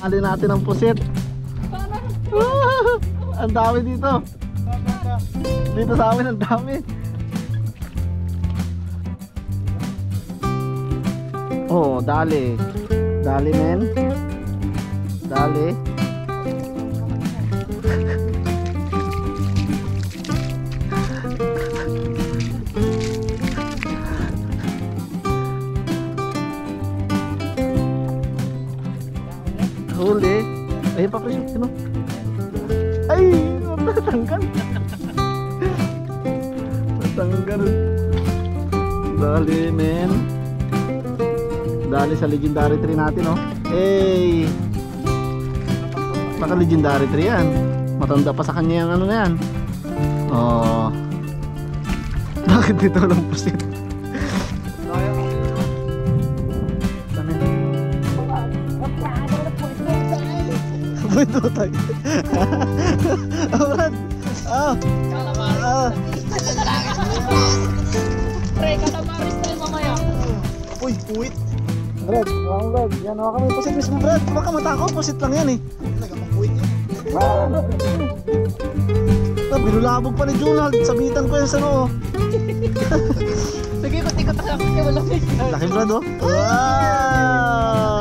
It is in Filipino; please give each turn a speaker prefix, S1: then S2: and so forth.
S1: alin natin ang pusit. Ang dami dito. Dito sa amin ang dami. Oh, dali. Dali men. Dali. Huli. Ayun pa presyo. Sino? Ay! Natanggal. Natanggal. Dali men. Dali sa legendary tree natin oh. Hey! Baka legendary tree yan. Matanda pa sa kanya yung ano na yan. Oh. Bakit dito walang pusit? Ito tayo. Brad.
S2: Pre, kalamaris tayo mamaya.
S1: Uy, puwit. Brad, Brad. Yan, hawakan mo yung pusit mismo, Brad. Baka matakaw, pusit lang yan eh. Nagkapapuwit yun. Binulabog pa ni Junald. Sabitan ko yan sa noo.
S2: Sige, ikot-ikot ako. Wala.
S1: Laki, Brad, oh. Wow!